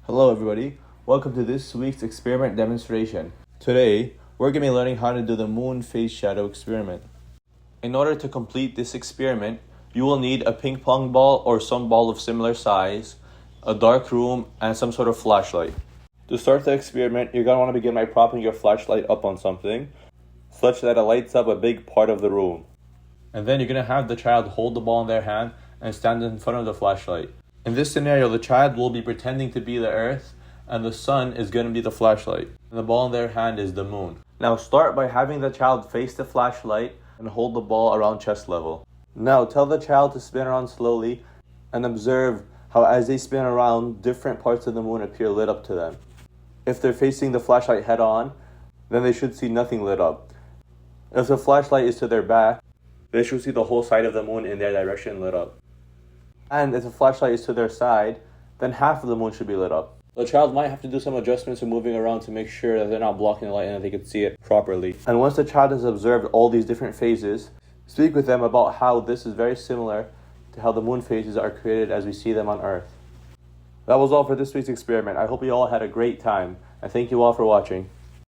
Hello everybody, welcome to this week's experiment demonstration. Today, we're going to be learning how to do the moon phase shadow experiment. In order to complete this experiment, you will need a ping pong ball or some ball of similar size, a dark room, and some sort of flashlight. To start the experiment, you're going to want to begin by propping your flashlight up on something, such that it lights up a big part of the room. And then you're going to have the child hold the ball in their hand and stand in front of the flashlight. In this scenario, the child will be pretending to be the earth, and the sun is going to be the flashlight. And the ball in their hand is the moon. Now start by having the child face the flashlight and hold the ball around chest level. Now tell the child to spin around slowly and observe how as they spin around, different parts of the moon appear lit up to them. If they're facing the flashlight head on, then they should see nothing lit up. If the flashlight is to their back, they should see the whole side of the moon in their direction lit up. And if the flashlight is to their side, then half of the moon should be lit up. The child might have to do some adjustments in moving around to make sure that they're not blocking the light and that they can see it properly. And once the child has observed all these different phases, speak with them about how this is very similar to how the moon phases are created as we see them on Earth. That was all for this week's experiment. I hope you all had a great time, and thank you all for watching.